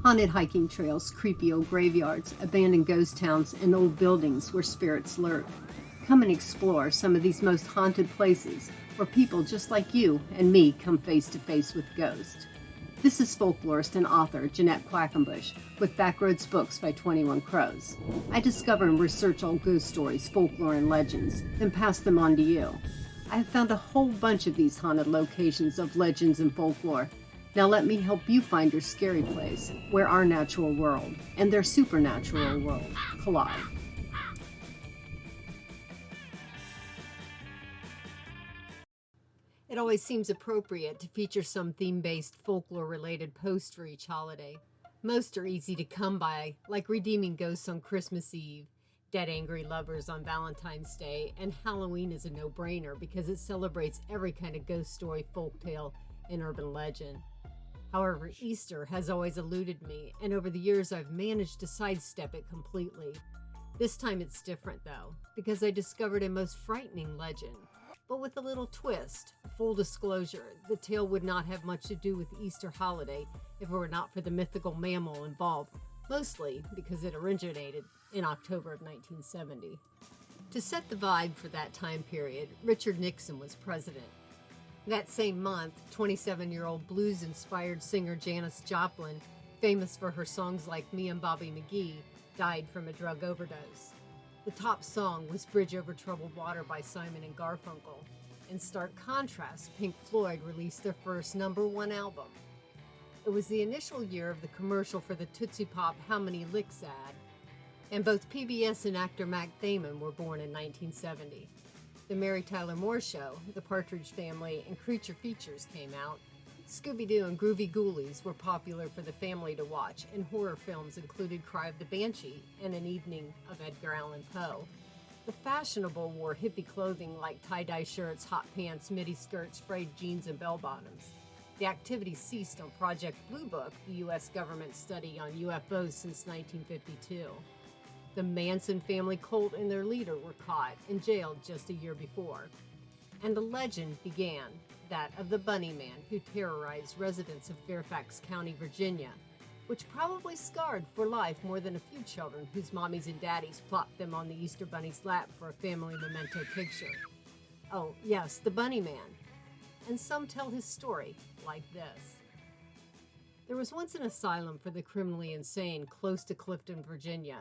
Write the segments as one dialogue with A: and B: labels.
A: Haunted hiking trails, creepy old graveyards, abandoned ghost towns, and old buildings where spirits lurk. Come and explore some of these most haunted places where people just like you and me come face to face with ghosts. This is folklorist and author Jeanette Quackenbush with Backroads Books by 21 Crows. I discover and research old ghost stories, folklore, and legends, then pass them on to you. I have found a whole bunch of these haunted locations of legends and folklore. Now let me help you find your scary place, where our natural world and their supernatural world collide. It always seems appropriate to feature some theme-based folklore-related post for each holiday. Most are easy to come by, like redeeming ghosts on Christmas Eve, dead angry lovers on Valentine's Day, and Halloween is a no-brainer because it celebrates every kind of ghost story, folktale, and urban legend. However, Easter has always eluded me, and over the years I've managed to sidestep it completely. This time it's different though, because I discovered a most frightening legend, but with a little twist. Full disclosure, the tale would not have much to do with the Easter holiday if it were not for the mythical mammal involved, mostly because it originated in October of 1970. To set the vibe for that time period, Richard Nixon was president. That same month, 27-year-old blues-inspired singer Janis Joplin, famous for her songs like Me and Bobby McGee, died from a drug overdose. The top song was Bridge Over Troubled Water by Simon and Garfunkel. In stark contrast, Pink Floyd released their first #1 album. It was the initial year of the commercial for the Tootsie Pop How Many Licks ad, and both PBS and actor Matt Damon were born in 1970. The Mary Tyler Moore Show, The Partridge Family, and Creature Features came out. Scooby-Doo and Groovy Ghoulies were popular for the family to watch, and horror films included Cry of the Banshee and An Evening of Edgar Allan Poe. The fashionable wore hippie clothing like tie-dye shirts, hot pants, midi skirts, frayed jeans, and bell-bottoms. The activity ceased on Project Blue Book, the U.S. government study on UFOs since 1952. The Manson family cult and their leader were caught and jailed just a year before. And a legend began, that of the Bunny Man who terrorized residents of Fairfax County, Virginia, which probably scarred for life more than a few children whose mommies and daddies plopped them on the Easter Bunny's lap for a family memento picture. Oh, yes, the Bunny Man. And some tell his story like this. There was once an asylum for the criminally insane close to Clifton, Virginia.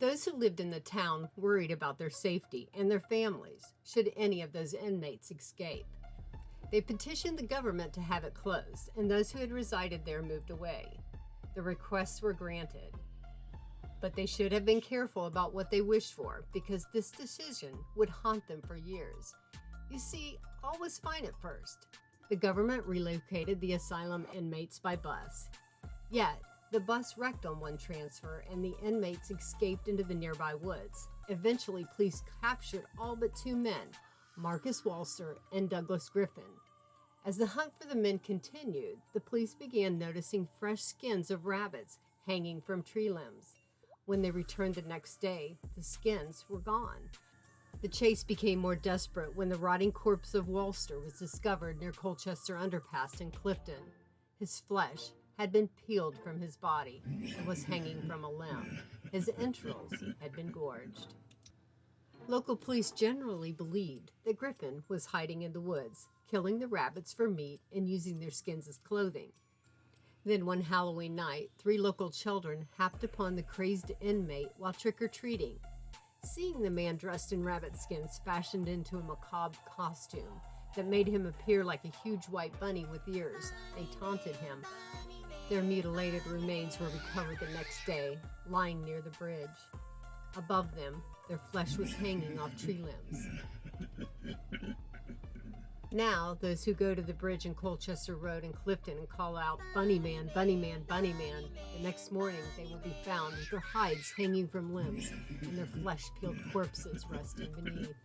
A: Those who lived in the town worried about their safety and their families, should any of those inmates escape. They petitioned the government to have it closed, and those who had resided there moved away. The requests were granted. But they should have been careful about what they wished for, because this decision would haunt them for years. You see, all was fine at first. The government relocated the asylum inmates by bus. Yet, the bus wrecked on one transfer, and the inmates escaped into the nearby woods. Eventually, police captured all but two men, Marcus Walster and Douglas Griffin. As the hunt for the men continued, the police began noticing fresh skins of rabbits hanging from tree limbs. When they returned the next day, the skins were gone. The chase became more desperate when the rotting corpse of Walster was discovered near Colchester Underpass in Clifton. His flesh had been peeled from his body and was hanging from a limb. His entrails had been gorged. Local police generally believed that Griffin was hiding in the woods, killing the rabbits for meat and using their skins as clothing. Then one Halloween night, 3 local children happened upon the crazed inmate while trick-or-treating. Seeing the man dressed in rabbit skins fashioned into a macabre costume that made him appear like a huge white bunny with ears, they taunted him. Their mutilated remains were recovered the next day, lying near the bridge. Above them, their flesh was hanging off tree limbs. Now, those who go to the bridge in Colchester Road in Clifton and call out, "Bunny Man, Bunny Man, Bunny Man," the next morning they will be found with their hides hanging from limbs and their flesh-peeled corpses resting beneath.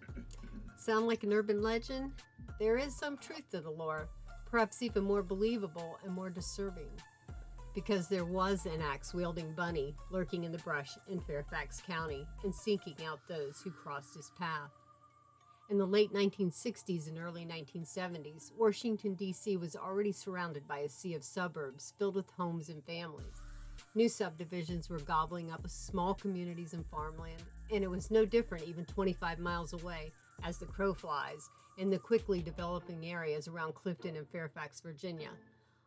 A: Sound like an urban legend? There is some truth to the lore, perhaps even more believable and more disturbing, because there was an axe-wielding bunny lurking in the brush in Fairfax County and seeking out those who crossed his path. In the late 1960s and early 1970s, Washington, D.C. was already surrounded by a sea of suburbs filled with homes and families. New subdivisions were gobbling up small communities and farmland, and it was no different even 25 miles away, as the crow flies, in the quickly developing areas around Clifton and Fairfax, Virginia.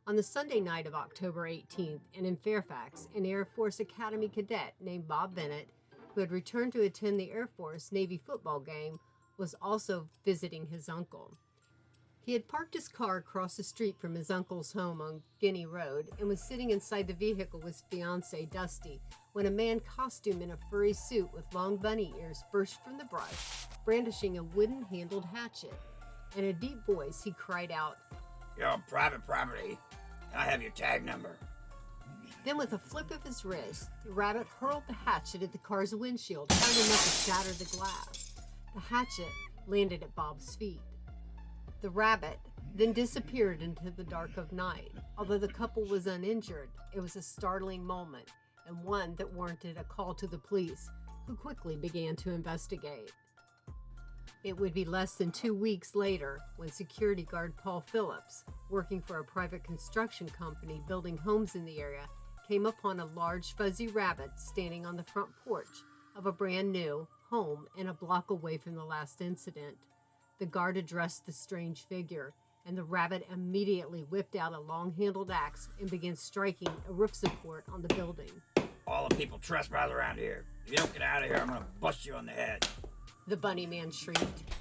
A: On the Sunday night of October 18th, and in Fairfax, an Air Force Academy cadet named Bob Bennett, who had returned to attend the Air Force Navy football game, was also visiting his uncle. He had parked his car across the street from his uncle's home on Guinea Road and was sitting inside the vehicle with his fiancée, Dusty, when a man costumed in a furry suit with long bunny ears burst from the brush, brandishing a wooden-handled hatchet. In a deep voice, he cried out,
B: "You're on private property. I have your tag number."
A: Then with a flip of his wrist, the rabbit hurled the hatchet at the car's windshield, hard enough to shatter the glass. The hatchet landed at Bob's feet. The rabbit then disappeared into the dark of night. Although the couple was uninjured, it was a startling moment, and one that warranted a call to the police, who quickly began to investigate. It would be less than 2 weeks later when security guard Paul Phillips, working for a private construction company building homes in the area, came upon a large fuzzy rabbit standing on the front porch of a brand new home and a block away from the last incident. The guard addressed the strange figure, and the rabbit immediately whipped out a long-handled axe and began striking a roof support on the building.
B: "All the people trespass around here. If you don't get out of here, I'm going to bust you on the head,"
A: the bunny man shrieked.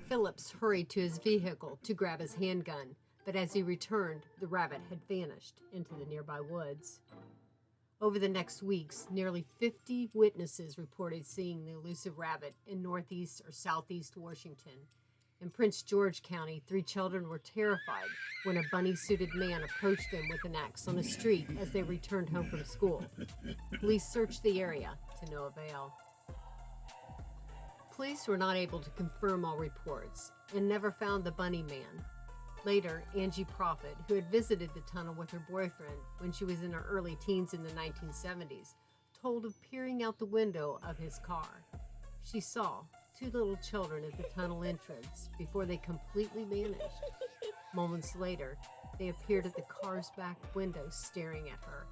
A: Phillips hurried to his vehicle to grab his handgun, but as he returned, the rabbit had vanished into the nearby woods. Over the next weeks, nearly 50 witnesses reported seeing the elusive rabbit in northeast or southeast Washington. In Prince George County, 3 children were terrified when a bunny-suited man approached them with an axe on a street as they returned home from school. Police searched the area to no avail. Police were not able to confirm all reports and never found the bunny man. Later, Angie Prophet, who had visited the tunnel with her boyfriend when she was in her early teens in the 1970s, told of peering out the window of his car. She saw 2 little children at the tunnel entrance before they completely vanished. Moments later, they appeared at the car's back window staring at her.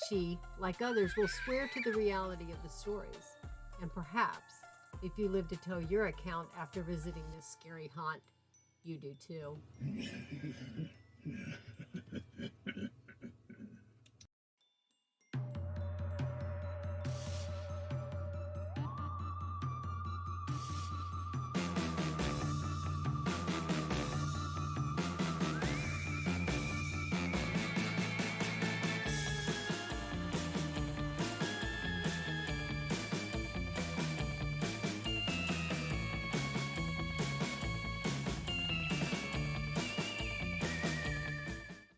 A: She, like others, will swear to the reality of the stories. And perhaps, if you live to tell your account after visiting this scary haunt, you do too.